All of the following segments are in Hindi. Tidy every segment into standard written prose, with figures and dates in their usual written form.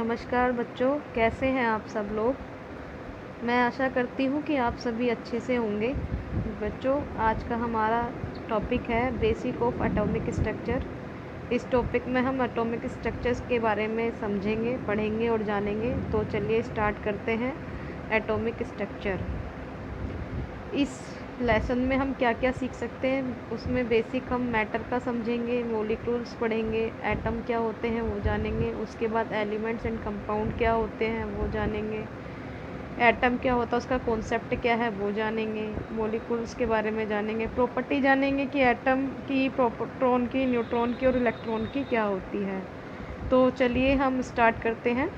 नमस्कार बच्चों, कैसे हैं आप सब लोग। मैं आशा करती हूँ कि आप सभी अच्छे से होंगे। बच्चों, आज का हमारा टॉपिक है बेसिक ऑफ एटॉमिक स्ट्रक्चर। इस टॉपिक में हम एटॉमिक स्ट्रक्चर्स के बारे में समझेंगे, पढ़ेंगे और जानेंगे। तो चलिए स्टार्ट करते हैं। एटॉमिक स्ट्रक्चर, इस लेसन में हम क्या क्या सीख सकते हैं, उसमें बेसिक हम मैटर का समझेंगे, मॉलिक्यूल्स पढ़ेंगे, एटम क्या होते हैं वो जानेंगे। उसके बाद एलिमेंट्स एंड कंपाउंड क्या होते हैं वो जानेंगे। एटम क्या होता है, उसका कॉन्सेप्ट क्या है वो जानेंगे। मॉलिक्यूल्स के बारे में जानेंगे, प्रॉपर्टी जानेंगे कि एटम की, प्रोटॉन की, न्यूट्रॉन की और इलेक्ट्रॉन की क्या होती है। तो चलिए हम स्टार्ट करते हैं।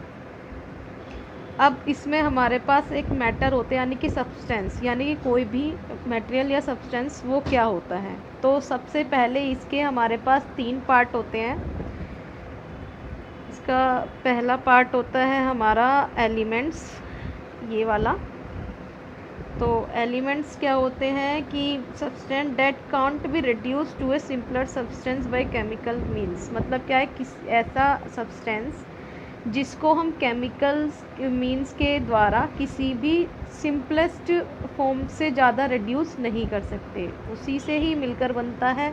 अब इसमें हमारे पास एक मैटर होते हैं, यानी कि सब्सटेंस, यानी कि कोई भी मटेरियल या सब्सटेंस वो क्या होता है। तो सबसे पहले इसके हमारे पास 3 पार्ट होते हैं। इसका पहला पार्ट होता है हमारा एलिमेंट्स, ये वाला। तो एलिमेंट्स क्या होते हैं कि substance that can't be reduce to a simpler substance by chemical means. मतलब क्या है, किस ऐसा सब्सटेंस जिसको हम केमिकल्स मीन्स के द्वारा किसी भी सिंपलेस्ट फॉर्म से ज़्यादा रिड्यूस नहीं कर सकते, उसी से ही मिलकर बनता है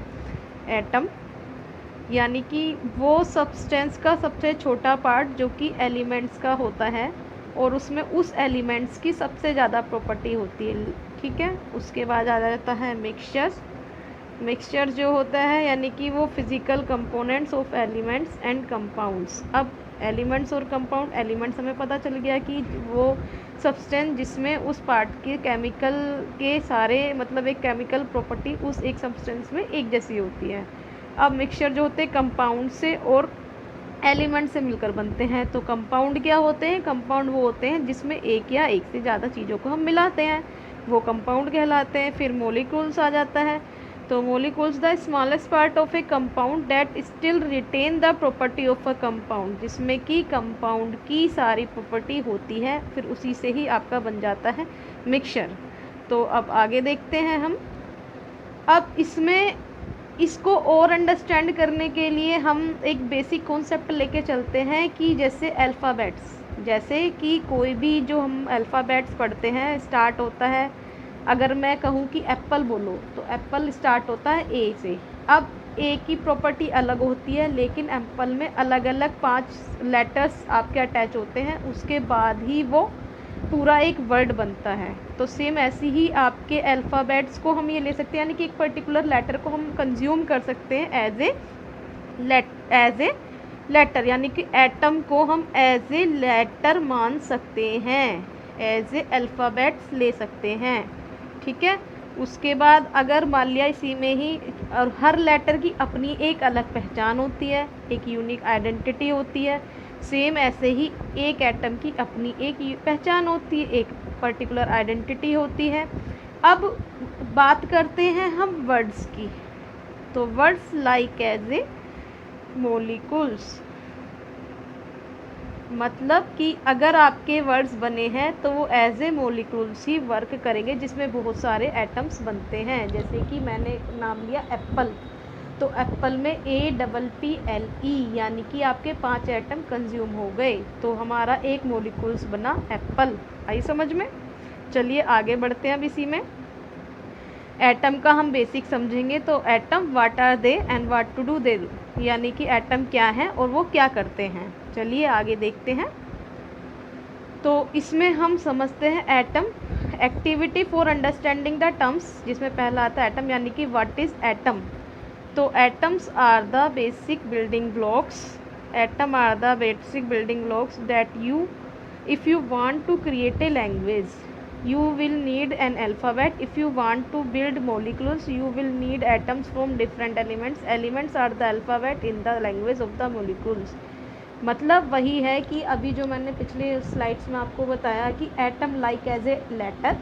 एटम। यानी कि वो सब्सटेंस का सबसे छोटा पार्ट जो कि एलिमेंट्स का होता है, और उसमें उस एलिमेंट्स की सबसे ज़्यादा प्रॉपर्टी होती है। ठीक है, उसके बाद आ जाता है मिक्सचर्स। मिक्सचर जो होता है यानी कि वो physical components of elements and compounds. अब एलिमेंट्स और कंपाउंड, एलिमेंट्स हमें पता चल गया कि वो सब्सटेंस जिसमें उस पार्ट के केमिकल के सारे, मतलब एक केमिकल प्रॉपर्टी उस एक सब्सटेंस में एक जैसी होती है। अब मिक्सचर जो होते हैं कंपाउंड से और एलिमेंट से मिलकर बनते हैं। तो कंपाउंड क्या होते हैं, कंपाउंड वो होते हैं जिसमें एक या एक से ज़्यादा चीज़ों को हम मिलाते हैं, वो कंपाउंड कहलाते हैं। फिर मॉलिक्यूल्स आ जाता है। तो molecules the smallest part of a compound that still retain the property of a compound, जिसमें कि कंपाउंड की सारी प्रॉपर्टी होती है, फिर उसी से ही आपका बन जाता है मिक्सचर। तो अब आगे देखते हैं हम। अब इसमें इसको और अंडरस्टैंड करने के लिए हम एक बेसिक कॉन्सेप्ट लेके चलते हैं कि जैसे अल्फ़ाबेट्स, जैसे कि कोई भी जो हम अल्फ़ाबेट्स पढ़ते हैं स्टार्ट होता है, अगर मैं कहूँ कि एप्पल बोलो तो एप्पल स्टार्ट होता है ए से। अब ए की प्रॉपर्टी अलग होती है, लेकिन एप्पल में अलग अलग 5 लेटर्स आपके अटैच होते हैं, उसके बाद ही वो पूरा एक वर्ड बनता है। तो सेम ऐसी ही आपके अल्फ़ाबेट्स को हम ये ले सकते हैं, यानी कि एक पर्टिकुलर लेटर को हम कंज्यूम कर सकते हैं एज ए लेटर, यानी कि एटम को हम एज ए लेटर मान सकते हैं, एज ए अल्फ़ाबेट्स ले सकते हैं। ठीक है, उसके बाद अगर मान लिया इसी में ही, और हर लेटर की अपनी एक अलग पहचान होती है, एक यूनिक आइडेंटिटी होती है। सेम ऐसे ही एक एटम की अपनी एक पहचान होती है, एक पर्टिकुलर आइडेंटिटी होती है। अब बात करते हैं हम वर्ड्स की। तो words like as a molecules, मतलब कि अगर आपके वर्ड्स बने हैं तो वो एज ए मॉलिक्यूल्स ही वर्क करेंगे, जिसमें बहुत सारे एटम्स बनते हैं। जैसे कि मैंने नाम लिया एप्पल, तो एप्पल में APPLE, यानी कि आपके 5 एटम कंज्यूम हो गए, तो हमारा एक मॉलिक्यूल्स बना एप्पल। आई समझ में। चलिए आगे बढ़ते हैं अब इसी में। एटम का हम बेसिक समझेंगे। तो atom, what are they and what to do they, यानी कि एटम क्या है और वो क्या करते हैं। चलिए आगे देखते हैं। तो इसमें हम समझते हैं atom activity for understanding the terms, जिसमें पहला आता है एटम, यानी कि व्हाट इज़ एटम। तो atoms are the basic building blocks, atom are the basic building blocks that you, if you want to create a language you will need an alphabet, if you want to build molecules you will need atoms from different elements, elements are the alphabet in the language of the molecules। मतलब वही है कि अभी जो मैंने पिछले स्लाइड्स में आपको बताया कि atom like as a letter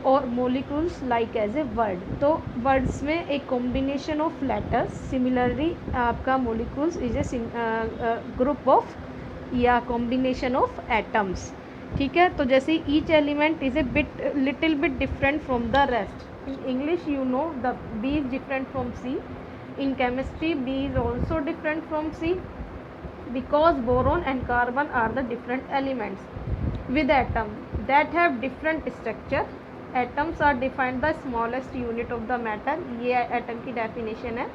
और molecules like as a word. तो वर्ड्स में एक कॉम्बिनेशन ऑफ लेटर्स, सिमिलरली आपका molecules is a group of या कॉम्बिनेशन ऑफ एटम्स। ठीक है, तो जैसे each element is a little bit different from the rest. In English you know the B is different from C, in chemistry B is also different from C, because boron and carbon are the different elements with atom that have different structure. Atoms are defined the smallest unit of the matter, ये एटम की डेफिनेशन है.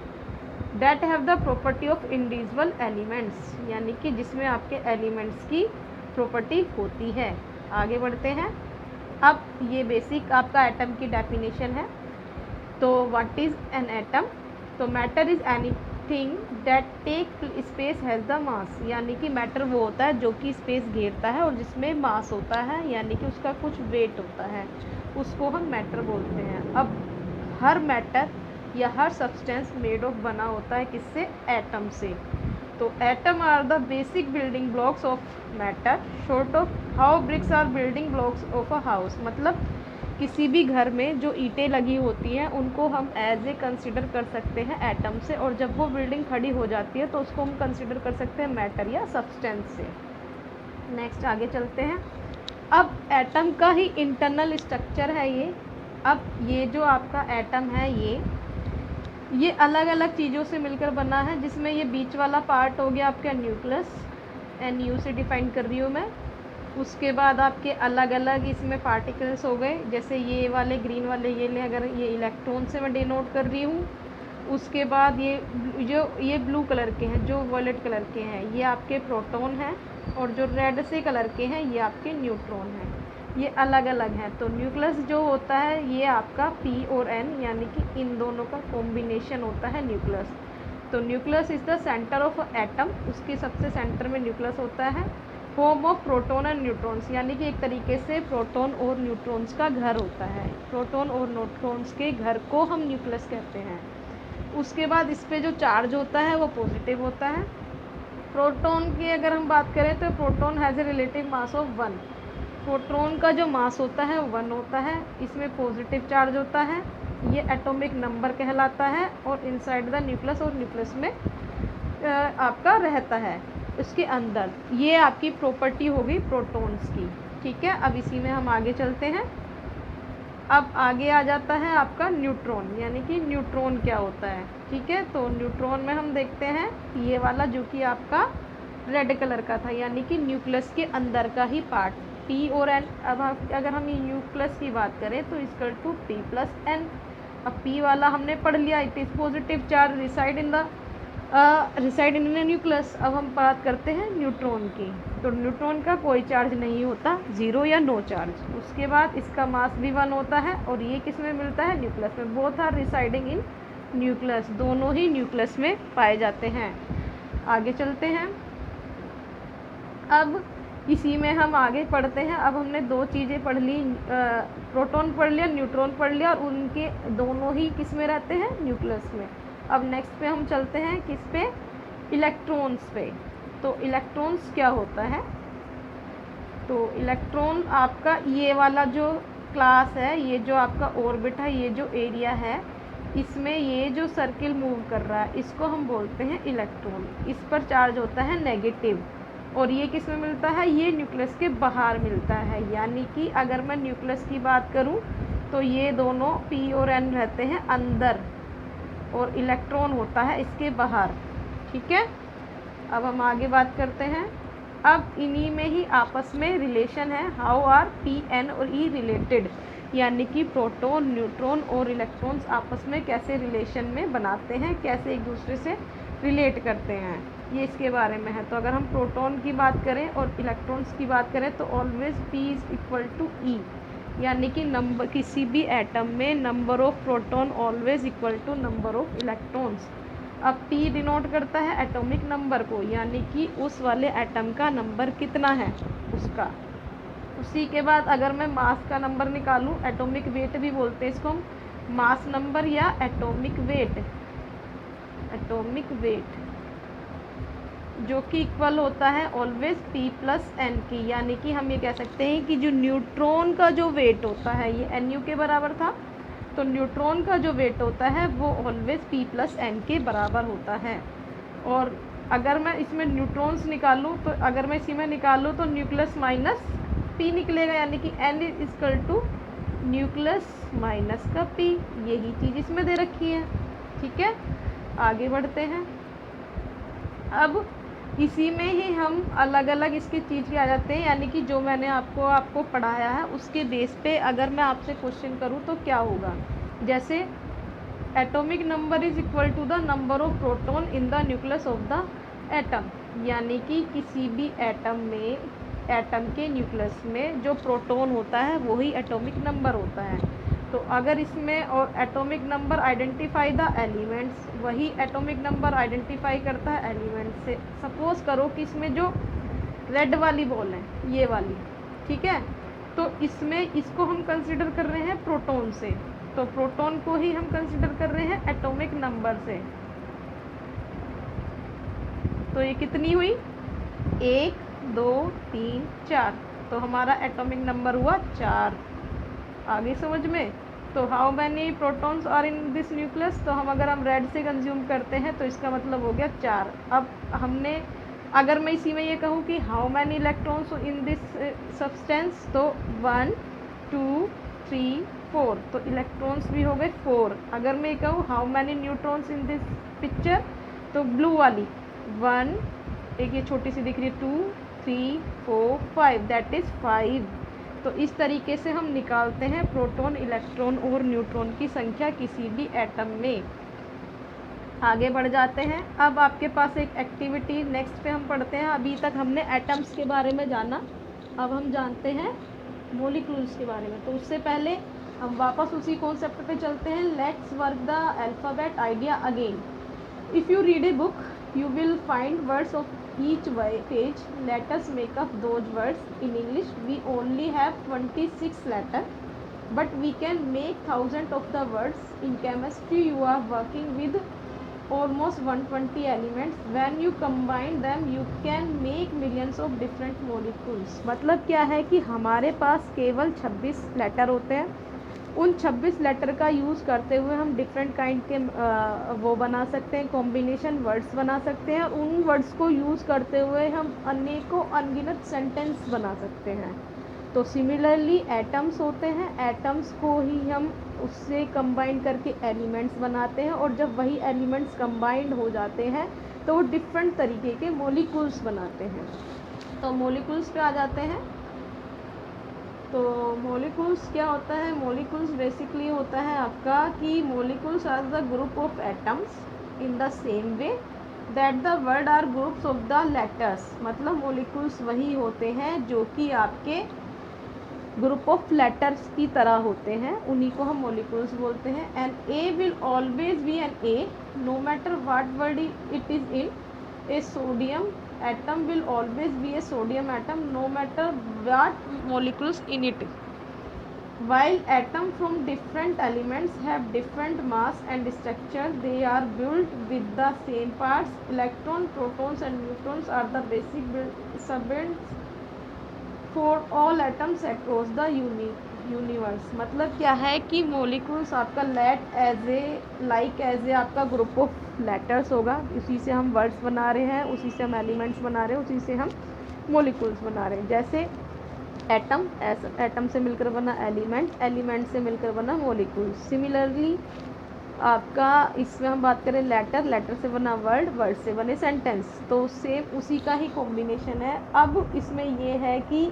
That have the property of individual elements, यानी कि जिसमें आपके एलिमेंट्स की प्रॉपर्टी होती है. आगे बढ़ते हैं. अब ये बेसिक आपका एटम की डेफिनेशन है. तो व्हाट इज़ एन एटम? तो matter is anything that tech space has the mass, यानी कि मैटर वो होता है जो कि स्पेस घेरता है और जिसमें मास होता है, यानी कि उसका कुछ वेट होता है, उसको हम मैटर बोलते हैं. अब हर मैटर या हर सब्सटेंस मेड ऑफ बना होता है किससे? एटम से. तो atom are the basic building blocks of matter. Sort of how bricks are building blocks of a house, मतलब किसी भी घर में जो ईंटें लगी होती हैं उनको हम एज ए कंसिडर कर सकते हैं एटम से, और जब वो बिल्डिंग खड़ी हो जाती है तो उसको हम कंसिडर कर सकते हैं मैटर या सब्सटेंस से. नेक्स्ट आगे चलते हैं. अब एटम का ही इंटरनल स्ट्रक्चर है ये. अब ये जो आपका एटम है ये अलग अलग चीज़ों से मिलकर बना है, जिसमें ये बीच वाला पार्ट हो गया आपका न्यूक्लियस, NU से डिफाइन कर रही हूँ मैं. उसके बाद आपके अलग अलग इसमें पार्टिकल्स हो गए, जैसे ये वाले ग्रीन वाले ये ले, अगर ये इलेक्ट्रॉन से मैं डिनोट कर रही हूँ. उसके बाद ये ब्लू कलर के हैं, जो वॉयलेट कलर के हैं ये आपके प्रोटॉन हैं, और जो रेड से कलर के हैं ये आपके न्यूट्रॉन हैं. ये अलग अलग हैं. तो न्यूक्लियस जो होता है ये आपका P और N, यानी कि इन दोनों का कॉम्बिनेशन होता है न्यूक्लियस. तो nucleus is the centre of atom, उसके सबसे सेंटर में न्यूक्लियस होता है. Home of proton and neutrons, यानी कि एक तरीके से प्रोटॉन और न्यूट्रॉन्स का घर होता है. प्रोटॉन और न्यूट्रॉन्स के घर को हम न्यूक्लियस कहते हैं. उसके बाद इस पर जो चार्ज होता है वो पॉजिटिव होता है. प्रोटॉन की अगर हम बात करें तो proton has a relative mass of 1. Proton का जो मास होता है 1 होता है. इसमें पॉजिटिव चार्ज होता है, ये एटॉमिक नंबर कहलाता है, और इनसाइड द न्यूक्लियस, और न्यूक्लियस में आपका रहता है उसके अंदर. ये आपकी प्रॉपर्टी हो गई प्रोटॉन्स की. ठीक है. अब इसी में हम आगे चलते हैं. अब आगे आ जाता है आपका न्यूट्रॉन, यानी कि न्यूट्रॉन क्या होता है. ठीक है. तो न्यूट्रॉन में हम देखते हैं ये वाला जो कि आपका रेड कलर का था, यानी कि न्यूक्लियस के अंदर का ही पार्ट, P और N. अब अगर हम ये न्यूक्लियस की बात करें तो equal to P plus N. अब P वाला हमने पढ़ लिया, it is positive charge reside in nucleus. अब हम बात करते हैं न्यूट्रॉन की. तो न्यूट्रॉन का कोई चार्ज नहीं होता, 0 या नो चार्ज. उसके बाद इसका मास भी 1 होता है, और ये किस में मिलता है? न्यूक्लियस में. Both are residing in nucleus, दोनों ही न्यूक्लियस में पाए जाते हैं. आगे चलते हैं. अब इसी में हम आगे पढ़ते हैं. अब हमने दो चीज़ें पढ़ ली, प्रोटॉन पढ़ लिया, न्यूट्रॉन पढ़ लिया, और उनके दोनों ही किस में रहते हैं? न्यूक्लियस में. अब नेक्स्ट पे हम चलते हैं किस पे? इलेक्ट्रॉन्स पे. तो इलेक्ट्रॉन्स क्या होता है? तो इलेक्ट्रॉन आपका ये वाला जो क्लास है, ये जो आपका ऑर्बिट है, ये जो एरिया है, इसमें ये जो सर्किल मूव कर रहा है इसको हम बोलते हैं इलेक्ट्रॉन. इस पर चार्ज होता है नेगेटिव, और ये किस में मिलता है? ये न्यूक्लियस के बाहर मिलता है. यानी कि अगर मैं न्यूक्लियस की बात करूं तो ये दोनों P और N रहते हैं अंदर, और इलेक्ट्रॉन होता है इसके बाहर. ठीक है. अब हम आगे बात करते हैं. अब इन्हीं में ही आपस में रिलेशन है. हाउ आर P, N और E रिलेटेड, यानी कि प्रोटॉन, न्यूट्रॉन और इलेक्ट्रॉन्स आपस में कैसे रिलेशन में बनाते हैं, कैसे एक दूसरे से रिलेट करते हैं, ये इसके बारे में है. तो अगर हम प्रोटॉन की बात करें और इलेक्ट्रॉन्स की बात करें तो always P is equal to E, यानी कि नंबर किसी भी एटम में number of proton always equal to number of electrons. अब P डिनोट करता है एटॉमिक नंबर को, यानी कि उस वाले एटम का नंबर कितना है उसका. उसी के बाद अगर मैं मास का नंबर निकालूं, एटॉमिक वेट भी बोलते हैं इसको हम, मास नंबर या एटॉमिक वेट, जो कि इक्वल होता है ऑलवेज P प्लस N की. यानी कि हम ये कह सकते हैं कि जो न्यूट्रॉन का जो वेट होता है, ये NU के बराबर था, तो न्यूट्रॉन का जो वेट होता है वो ऑलवेज P प्लस N के बराबर होता है. और अगर मैं इसमें न्यूट्रॉन्स निकालूं तो अगर मैं इसी में निकालूं तो न्यूक्लियस माइनस P निकलेगा, यानी कि N is equal to nucleus minus का P. यही चीज़ इसमें दे रखी है. ठीक है. आगे बढ़ते हैं. अब इसी में ही हम अलग अलग इसकी चीज़ भी आ जाते हैं, यानी कि जो मैंने आपको पढ़ाया है उसके बेस पे अगर मैं आपसे क्वेश्चन करूँ तो क्या होगा। जैसे atomic number is equal to the number of proton in the nucleus of the atom, यानी कि किसी भी एटम के न्यूक्लियस में जो प्रोटॉन होता है वही एटॉमिक नंबर होता है। तो अगर इसमें और atomic number identify the elements, वही एटॉमिक नंबर आइडेंटिफाई करता है एलिमेंट्स से। सपोज करो कि इसमें जो रेड वाली बॉल है, ये वाली, ठीक है, तो इसमें इसको हम कंसिडर कर रहे हैं प्रोटॉन से, तो प्रोटॉन को ही हम कंसिडर कर रहे हैं एटॉमिक नंबर से। तो ये कितनी हुई, 1 2 3 4, तो हमारा एटॉमिक नंबर हुआ 4। आगे समझ में। तो how many protons are in this nucleus, तो हम अगर हम रेड से कंज्यूम करते हैं तो इसका मतलब हो गया 4। अब हमने अगर मैं इसी में ये कहूँ कि how many electrons in this substance, तो 1 2 3 4, तो इलेक्ट्रॉन्स भी हो गए 4। अगर मैं कहूँ how many neutrons in this picture, तो ब्लू वाली 1, एक ये छोटी सी दिख रही है 2 3 4 5, दैट इज़ 5। तो इस तरीके से हम निकालते हैं प्रोटॉन, इलेक्ट्रॉन और न्यूट्रॉन की संख्या किसी भी एटम में। आगे बढ़ जाते हैं। अब आपके पास एक एक्टिविटी नेक्स्ट पे हम पढ़ते हैं। अभी तक हमने एटम्स के बारे में जाना, अब हम जानते हैं मॉलिक्यूल्स के बारे में। तो उससे पहले हम वापस उसी कॉन्सेप्ट पे चलते हैं। Let's work the alphabet idea again. If you read a book you will find words of each page. Let us make up those words. In English we only have 26 letters, but we can make thousands of the words. In chemistry you are working with almost 120 elements. When you combine them you can make millions of different molecules. मतलब क्या है कि हमारे पास केवल 26 लेटर होते हैं। उन 26 लेटर का यूज़ करते हुए हम डिफरेंट काइंड के वो बना सकते हैं, कॉम्बिनेशन वर्ड्स बना सकते हैं। उन वर्ड्स को यूज़ करते हुए हम अनेकों अनगिनत सेंटेंस बना सकते हैं। तो सिमिलरली एटम्स होते हैं, एटम्स को ही हम उससे कंबाइन करके एलिमेंट्स बनाते हैं, और जब वही एलिमेंट्स कंबाइंड हो जाते हैं तो वो डिफरेंट तरीके के मॉलिक्यूल्स बनाते हैं। तो मॉलिक्यूल्स पे आ जाते हैं। तो मॉलिक्यूल्स क्या होता है, मॉलिक्यूल्स बेसिकली होता है आपका कि molecules are the group of atoms in the same way that the word are groups of the letters. मतलब मॉलिक्यूल्स वही होते हैं जो कि आपके ग्रुप ऑफ लेटर्स की तरह होते हैं, उन्हीं को हम मॉलिक्यूल्स बोलते हैं। And a will always be an a no matter what word it is in. A sodium atom will always be a sodium atom no matter what molecules in it. While atoms from different elements have different mass and structure, they are built with the same parts. Electrons, protons and neutrons are the basic subunits for all atoms across the universe. मतलब क्या है कि मॉलिक्यूल्स आपका लाइक एज ए आपका ग्रुप ऑफ लेटर्स होगा, उसी से हम वर्ड्स बना रहे हैं, उसी से हम एलिमेंट्स बना रहे हैं, उसी से हम मॉलिक्यूल्स बना रहे हैं। जैसे एटम से मिलकर बना एलिमेंट, एलिमेंट से मिलकर बना मॉलिक्यूल्स। सिमिलरली आपका इसमें हम बात करें लेटर, लेटर से बना वर्ड, वर्ड से बने सेंटेंस, तो सेम उसी का ही कॉम्बिनेशन है। अब इसमें ये है कि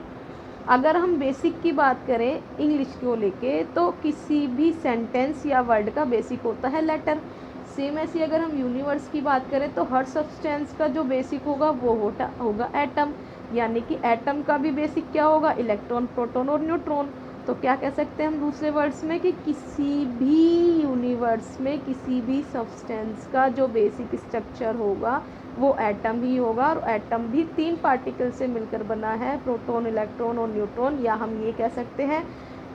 अगर हम बेसिक की बात करें इंग्लिश को लेके, तो किसी भी सेंटेंस या वर्ड का बेसिक होता है लेटर। सेम ऐसी अगर हम यूनिवर्स की बात करें तो हर सब्सटेंस का जो बेसिक होगा वो होगा एटम, यानी कि एटम का भी बेसिक क्या होगा, इलेक्ट्रॉन, प्रोटॉन और न्यूट्रॉन। तो क्या कह सकते हैं हम दूसरे वर्ड्स में कि किसी भी यूनिवर्स में किसी भी सब्सटेंस का जो बेसिक स्ट्रक्चर होगा वो एटम ही होगा, और एटम भी 3 पार्टिकल से मिलकर बना है, प्रोटॉन, इलेक्ट्रॉन और न्यूट्रॉन। या हम ये कह सकते हैं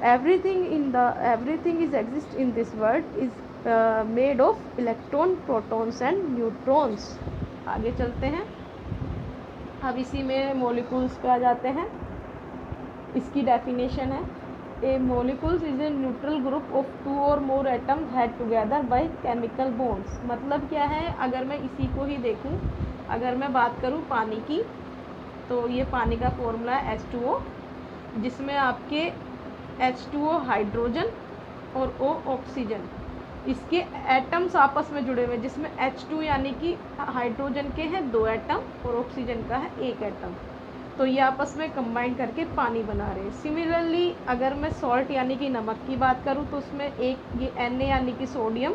everything is exist in this world is made of electron, protons and neutrons. आगे चलते हैं। अब इसी में मॉलिक्यूल्स पे आ जाते हैं। इसकी डेफिनेशन है a molecules is a neutral group of 2 और more atom held together by chemical bonds. मतलब क्या है, अगर मैं इसी को ही देखूं, अगर मैं बात करूं पानी की, तो ये पानी का फॉर्मूला है H2O, जिसमें आपके H2O हाइड्रोजन और O ऑक्सीजन, इसके एटम्स आपस में जुड़े हुए, जिसमें H2 यानी कि हाइड्रोजन के हैं 2 एटम और ऑक्सीजन का है 1 एटम, तो ये आपस में कंबाइन करके पानी बना रहे हैं। सिमिलरली अगर मैं सॉल्ट यानी कि नमक की बात करूँ तो उसमें एक ये Na यानी कि सोडियम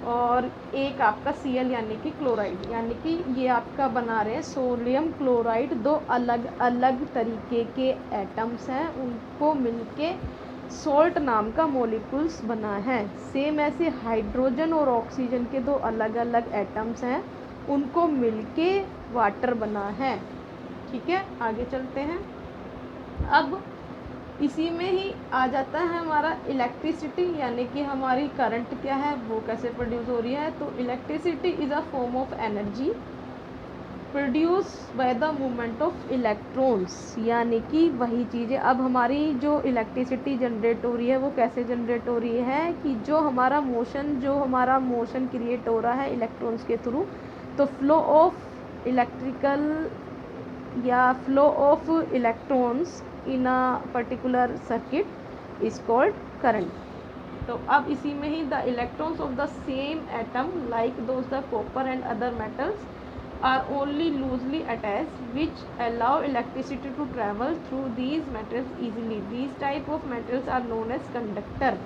और एक आपका Cl यानी कि क्लोराइड, यानी कि ये आपका बना रहे हैं सोडियम क्लोराइड। दो अलग अलग तरीके के एटम्स हैं, उनको मिलके सॉल्ट नाम का मॉलिक्यूल्स बना है। सेम ऐसे हाइड्रोजन और ऑक्सीजन के दो अलग अलग एटम्स हैं, उनको मिलके वाटर बना है। ठीक है, आगे चलते हैं। अब इसी में ही आ जाता है हमारा इलेक्ट्रिसिटी, यानी कि हमारी करंट क्या है, वो कैसे प्रोड्यूस हो रही है। तो electricity is a form of energy produce by the movement of electrons, यानी कि वही चीज़ें। अब हमारी जो इलेक्ट्रिसिटी जनरेट हो रही है वो कैसे जनरेट हो रही है कि जो हमारा मोशन क्रिएट हो रहा है इलेक्ट्रॉन्स के थ्रू, तो flow of electrons in a particular circuit is called current. तो अब इसी में ही the electrons of the same atom like those the copper and other metals are only loosely attached which allow electricity to travel through these metals easily. These type of metals are known as conductor,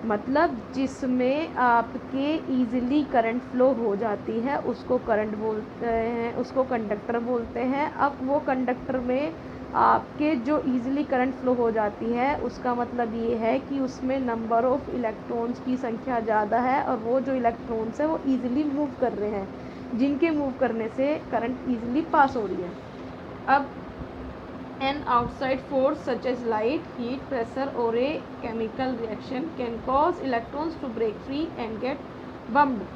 मतलब जिसमें आपके ईजिली करंट फ्लो हो जाती है उसको करंट बोलते हैं, उसको कंडक्टर बोलते हैं। अब वो कंडक्टर में आपके जो ईजिली करंट फ्लो हो जाती है उसका मतलब ये है कि उसमें नंबर ऑफ इलेक्ट्रॉन्स की संख्या ज़्यादा है और वो जो इलेक्ट्रॉन्स है वो ईजिली मूव कर रहे हैं, जिनके मूव करने से करंट ईजिली पास हो रही है। अब an outside force such as light, heat, pressure or a chemical reaction can cause electrons to break free and get bumped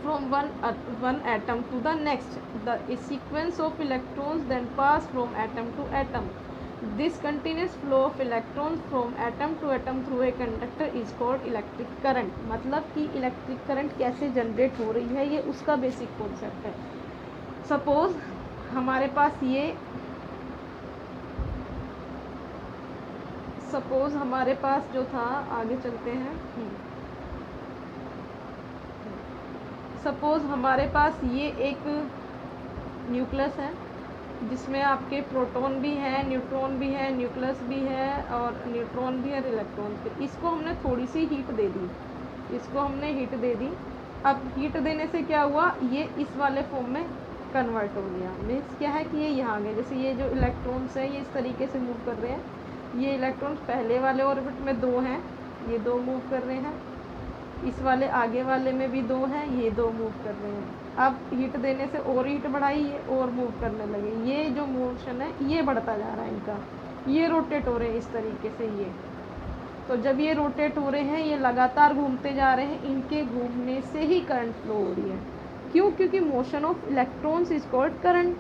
from one atom to the next. The sequence of electrons then pass from atom to atom. This continuous flow of electrons from atom to atom through a conductor is called electric current। मतलब कि इलेक्ट्रिक करंट कैसे जनरेट हो रही है ये उसका बेसिक कॉन्सेप्ट है। सपोज हमारे पास जो था, आगे चलते हैं। सपोज हमारे पास ये एक न्यूक्लियस है जिसमें आपके प्रोटॉन भी है, न्यूट्रॉन भी है, न्यूक्लियस भी है और न्यूट्रॉन भी है, इलेक्ट्रॉन भी। इसको हमने थोड़ी सी हीट दे दी, अब हीट देने से क्या हुआ, ये इस वाले फॉर्म में कन्वर्ट हो गया। मीन्स क्या है कि ये यहाँ आ गया। जैसे ये जो इलेक्ट्रॉन्स हैं ये इस तरीके से मूव कर रहे हैं, ये इलेक्ट्रॉन्स पहले वाले ऑर्बिट में 2 हैं, ये 2 मूव कर रहे हैं, इस वाले आगे वाले में भी 2 हैं, ये 2 मूव कर रहे हैं। अब हीट देने से और हीट बढ़ाई, ये और मूव करने लगे। ये जो मोशन है ये बढ़ता जा रहा है इनका, ये रोटेट हो रहे हैं इस तरीके से। ये तो जब ये रोटेट हो रहे हैं ये लगातार घूमते जा रहे हैं, इनके घूमने से ही करंट फ्लो हो रही है। क्यों? क्योंकि motion of electrons is called current.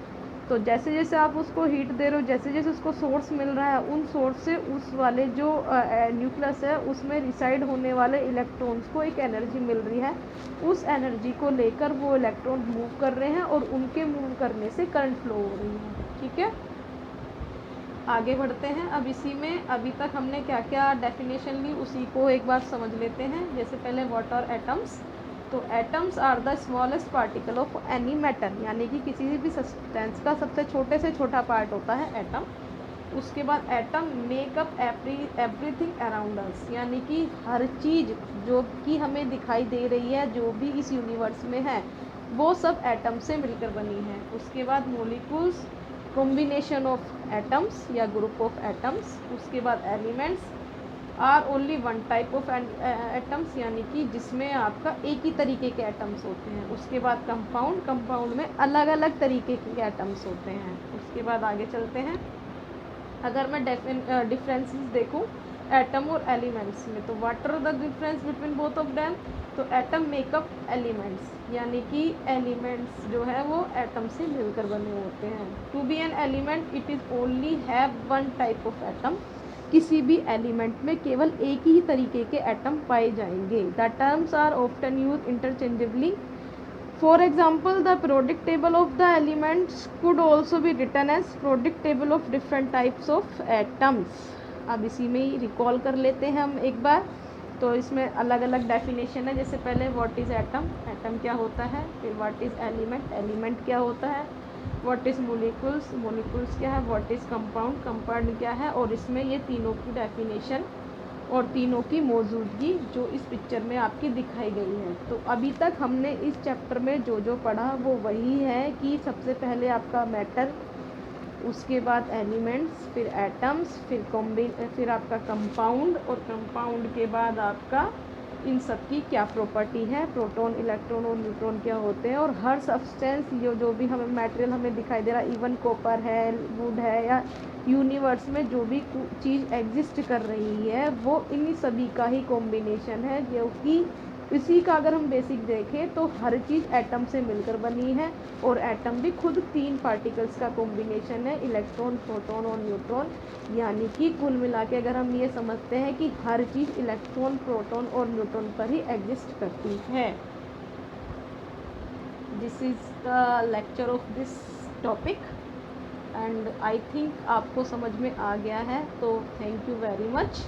तो जैसे जैसे आप उसको हीट दे रहे हो, जैसे जैसे उसको सोर्स मिल रहा है, उन सोर्स से उस वाले जो न्यूक्लियस है उसमें रिसाइड होने वाले इलेक्ट्रॉन्स को एक एनर्जी मिल रही है। उस एनर्जी को लेकर वो इलेक्ट्रॉन मूव कर रहे हैं और उनके मूव करने से करंट फ्लो हो रही है। ठीक है, आगे बढ़ते हैं। अब इसी में अभी तक हमने क्या क्या डेफिनेशन ली उसी को एक बार समझ लेते हैं। जैसे पहले व्हाट आर एटम्स। तो atoms are the smallest particle of any matter, यानी कि किसी भी सब्सटेंस का सबसे छोटे से छोटा पार्ट होता है एटम। उसके बाद atom makeup everything around us, यानी कि हर चीज़ जो कि हमें दिखाई दे रही है, जो भी इस यूनिवर्स में है, वो सब एटम से मिलकर बनी है। उसके बाद मॉलिक्यूल्स, कॉम्बिनेशन ऑफ एटम्स या ग्रुप ऑफ एटम्स। उसके बाद elements are only one type of atoms, यानी कि जिसमें आपका एक ही तरीके के एटम्स होते हैं। उसके बाद कंपाउंड में अलग अलग तरीके के एटम्स होते हैं। उसके बाद आगे चलते हैं। अगर मैं डिफरेंसेस देखूं एटम और एलिमेंट्स में, तो what are the difference between both of them. तो एटम मेकअप एलिमेंट्स, यानी कि एलिमेंट्स जो है वो एटम से मिलकर बने होते हैं। To be an element it is only have one type of atom, किसी भी एलिमेंट में केवल एक ही तरीके के एटम पाए जाएंगे। The terms are often use interchangeably. For example the periodic table of the elements could also be written as periodic table of different types of atoms। अब इसी में ही रिकॉल कर लेते हैं हम एक बार तो इसमें अलग अलग डेफिनेशन है। जैसे पहले व्हाट इज़ एटम, एटम क्या होता है, फिर व्हाट इज़ एलिमेंट, एलिमेंट क्या होता है, व्हाट इज़ मोलिकुल्स, मोलिकुल्स क्या है, व्हाट इज़ कंपाउंड, कंपाउंड क्या है। और इसमें ये तीनों की डेफिनेशन और तीनों की मौजूदगी जो इस पिक्चर में आपकी दिखाई गई है। तो अभी तक हमने इस चैप्टर में जो जो पढ़ा वो वही है कि सबसे पहले आपका मैटर, उसके बाद एलिमेंट्स, फिर एटम्स, फिर आपका कंपाउंड, और कंपाउंड के बाद आपका इन सब की क्या प्रॉपर्टी है, प्रोटॉन, इलेक्ट्रॉन और न्यूट्रॉन क्या होते हैं। और हर सब्सटेंस जो भी हमें मटेरियल हमें दिखाई दे रहा है, इवन कॉपर है, वुड है, या यूनिवर्स में जो भी चीज़ एग्जिस्ट कर रही है वो इन्हीं सभी का ही कॉम्बिनेशन है। जो कि इसी का अगर हम बेसिक देखें तो हर चीज़ एटम से मिलकर बनी है, और एटम भी खुद 3 पार्टिकल्स का कॉम्बिनेशन है, इलेक्ट्रॉन, प्रोटॉन और न्यूट्रॉन। यानी कि कुल मिला के अगर हम ये समझते हैं कि हर चीज़ इलेक्ट्रॉन, प्रोटॉन और न्यूट्रॉन पर ही एग्जिस्ट करती है। This is the lecture of this topic and I think आपको समझ में आ गया है। तो थैंक यू वेरी मच।